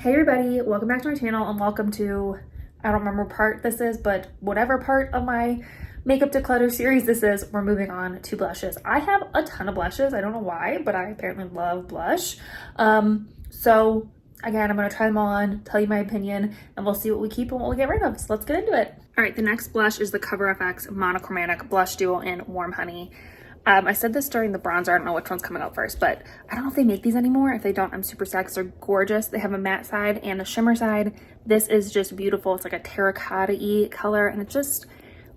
Hey everybody, welcome back to my channel and welcome to, I don't remember what part this is, but whatever part of my makeup declutter series this is, we're moving on to blushes. I have a ton of blushes. I don't know why, but I apparently love blush. So again, I'm gonna try them all on, tell you my opinion, and we'll see what we keep and what we get rid of. So let's get into it. All right, the next blush is the Cover FX Monochromatic Blush Duo in Warm Honey. I said this during the bronzer. I don't know which one's coming out first, but I don't know if they make these anymore. If they don't, I'm super sad because they're gorgeous. They have a matte side and a shimmer side. This is just beautiful. It's like a terracotta-y color, and it just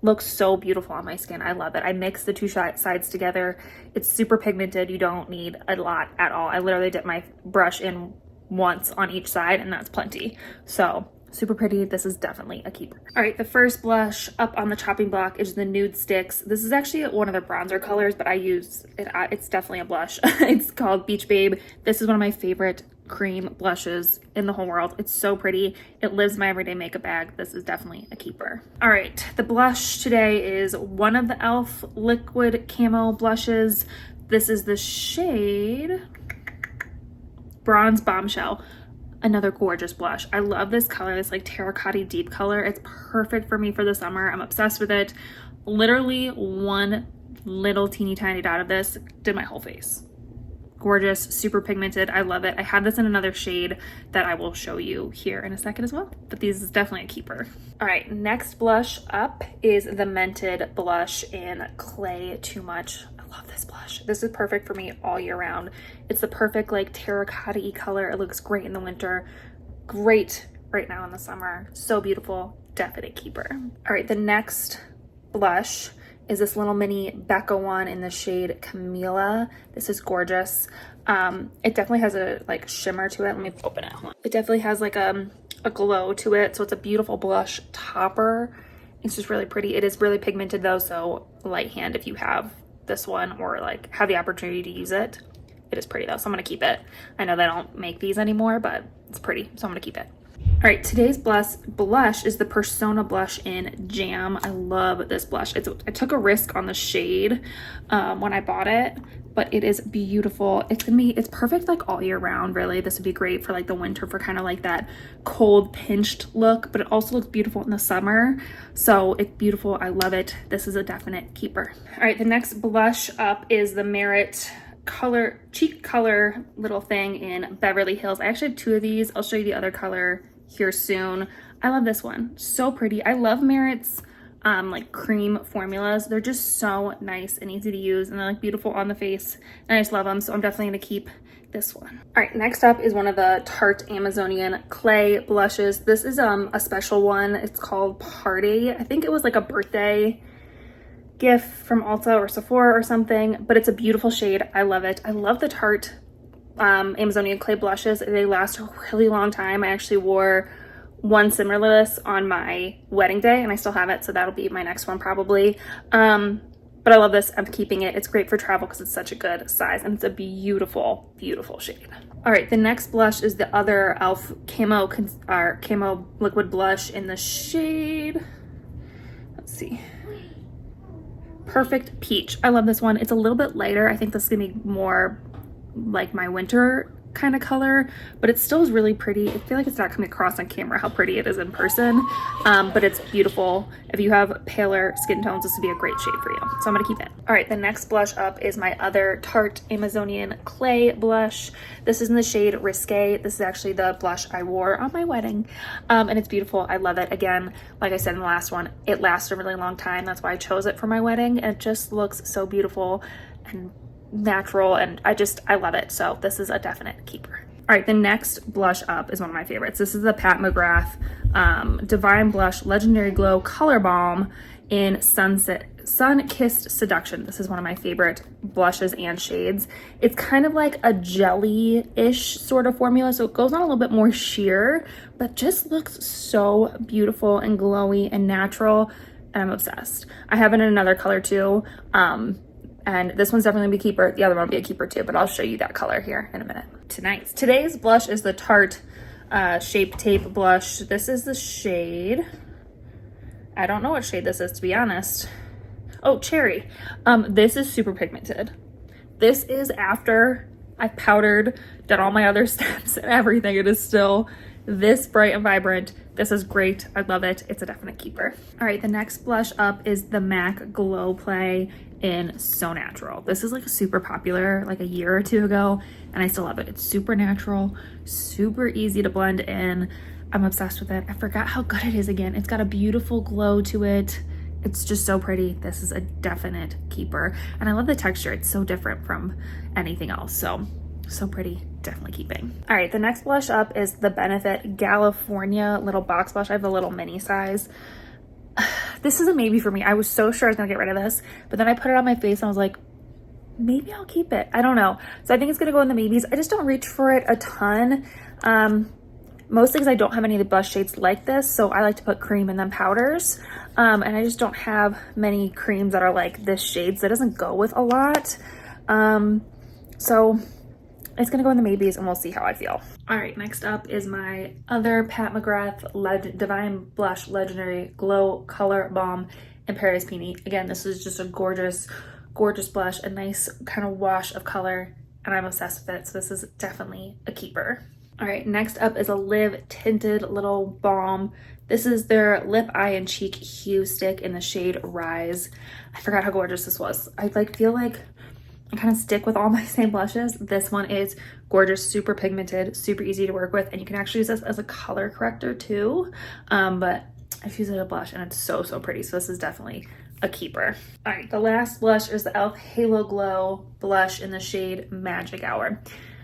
looks so beautiful on my skin. I love it. I mix the two sides together. It's super pigmented. You don't need a lot at all. I literally dip my brush in once on each side, and that's plenty. So super pretty. This is definitely a keeper. All right, the first blush up on the chopping block is the Nude Sticks. This is actually one of the bronzer colors, but I use it. It's definitely a blush. It's called Beach Babe. This is one of my favorite cream blushes in the whole world. It's so pretty. It lives in my everyday makeup bag. This is definitely a keeper. All right, the blush today is one of the e.l.f. liquid camo blushes. This is the shade Bronze Bombshell. Another gorgeous blush. I love this color, this like terracotta deep color. It's perfect for me for the summer. I'm obsessed with it. Literally one little teeny tiny dot of this did my whole face. Gorgeous, super pigmented. I love it. I have this in another shade that I will show you here in a second as well, but these is definitely a keeper. All right, next blush up is the Mented blush in Clay Too Much. I love this blush. This is perfect for me all year round. It's the perfect like terracotta-y color. It looks great in the winter, great right now in the summer. So beautiful, definite keeper. All right, the next blush is this little mini Becca one in the shade Camila. This is gorgeous. It definitely has a like shimmer to it. Let me open it. It definitely has like a glow to it. So it's a beautiful blush topper. It's just really pretty. It is really pigmented though, so light hand if you have this one or like have the opportunity to use it. It is pretty though, so I'm gonna keep it. I know they don't make these anymore, but it's pretty, so I'm gonna keep it. All right, today's blush is the Persona blush in Jam. I love this blush. I took a risk on the shade when I bought it, but it is beautiful. It's perfect like all year round, really. This would be great for like the winter for kind of like that cold pinched look, but it also looks beautiful in the summer. So it's beautiful, I love it. This is a definite keeper. All right, the next blush up is the Merit cheek color little thing in Beverly Hills. I actually have two of these. I'll show you the other color here soon. I love this one, so pretty. I love Merit's like cream formulas. They're just so nice and easy to use, and they're like beautiful on the face, and I just love them, so I'm definitely gonna keep this one. All right, next up is one of the Tarte Amazonian clay blushes. This is a special one. It's called Party. I think it was like a birthday gift from Ulta or Sephora or something, but it's a beautiful shade. I love it. I love the Tarte Amazonian clay blushes. They last a really long time. I actually wore one similar to this on my wedding day and I still have it, so that'll be my next one probably. But I love this. I'm keeping it. It's great for travel because it's such a good size and it's a beautiful, beautiful shade. All right, the next blush is the other e.l.f. camo liquid blush in the shade, let's see, Perfect Peach. I love this one. It's a little bit lighter. I think this is gonna be more like my winter kind of color, but it still is really pretty. I feel like it's not coming across on camera how pretty it is in person, but it's beautiful. If you have paler skin tones, this would be a great shade for you, so I'm gonna keep it. All right, the next blush up is my other Tarte Amazonian clay blush. This is in the shade Risque. This is actually the blush I wore on my wedding, and it's beautiful. I love it. Again, like I said in the last one, it lasted a really long time. That's why I chose it for my wedding, and it just looks so beautiful and natural, and I love it. So this is a definite keeper. All right, the next blush up is one of my favorites. This is the Pat McGrath Divine Blush Legendary Glow Color Balm in Sun-Kissed Seduction. This is one of my favorite blushes and shades. It's kind of like a jelly-ish sort of formula, so it goes on a little bit more sheer, but just looks so beautiful and glowy and natural, and I'm obsessed. I have it in another color too. And this one's definitely gonna be a keeper. The other one will be a keeper too, but I'll show you that color here in a minute. Today's blush is the Tarte Shape Tape blush. This is the shade, I don't know what shade this is, to be honest. Oh, Cherry. This is super pigmented. This is after I powdered, done all my other steps and everything. It is still this bright and vibrant. This is great. I love it. It's a definite keeper. All right, the next blush up is the MAC Glow Play in So Natural. This is like super popular like a year or two ago, and I still love it. It's super natural, super easy to blend in. I'm obsessed with it. I forgot how good it is again. It's got a beautiful glow to it. It's just so pretty. This is a definite keeper. And I love the texture. It's so different from anything else. So pretty, definitely keeping. All right, the next blush up is the Benefit California little box blush. I have the little mini size. This is a maybe for me. I was so sure I was gonna get rid of this, but then I put it on my face and I was like, maybe I'll keep it. I don't know. So I think it's gonna go in the maybes. I just don't reach for it a ton. Mostly because I don't have any of the blush shades like this, so I like to put cream and then powders. And I just don't have many creams that are like this shade, so it doesn't go with a lot. So it's gonna go in the maybes and we'll see how I feel. All right, next up is my other Pat McGrath Divine Blush Legendary Glow Color Balm in Paris Peony. Again, this is just a gorgeous, gorgeous blush, a nice kind of wash of color, and I'm obsessed with it, so this is definitely a keeper. All right, next up is a Live Tinted Little Balm. This is their Lip, Eye, and Cheek Hue Stick in the shade Rise. I forgot how gorgeous this was. I feel like I kind of stick with all my same blushes. This one is gorgeous, super pigmented, super easy to work with, and you can actually use this as a color corrector too. But I've used it as a blush and it's so pretty, so this is definitely a keeper. All right, the last blush is the e.l.f. Halo Glow blush in the shade Magic Hour.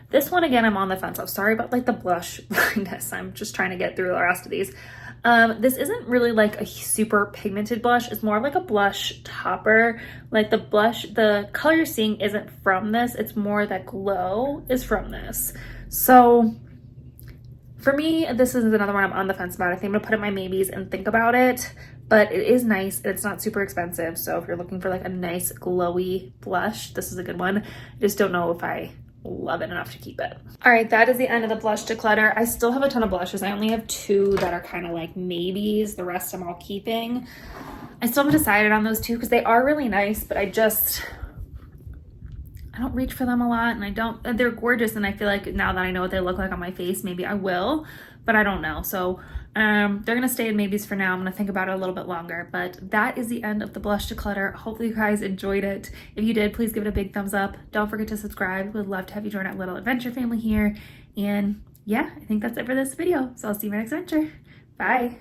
This one, again, I'm on the fence. I'm sorry about like the blush blindness. I'm just trying to get through the rest of these. This isn't really like a super pigmented blush. It's more like a blush topper. Like the blush, the color you're seeing isn't from this. It's more that glow is from this. So for me, this is another one I'm on the fence about. I think I'm gonna put it in my maybes and think about it. But it is nice. It's not super expensive. So if you're looking for like a nice glowy blush, this is a good one. I just don't know if I love it enough to keep it. All right, that is the end of the blush declutter. I still have a ton of blushes. I only have 2 that are kind of like maybes. The rest I'm all keeping. I still haven't decided on those 2 because they are really nice, but I don't reach for them a lot, and they're gorgeous, and I feel like now that I know what they look like on my face, maybe I will, but I don't know. So they're gonna stay in maybes for now. I'm gonna think about it a little bit longer, but that is the end of the blush declutter. Hopefully you guys enjoyed it. If you did, please give it a big thumbs up. Don't forget to subscribe. We'd love to have you join our little adventure family here. And yeah, I think that's it for this video. So I'll see you in my next adventure. Bye.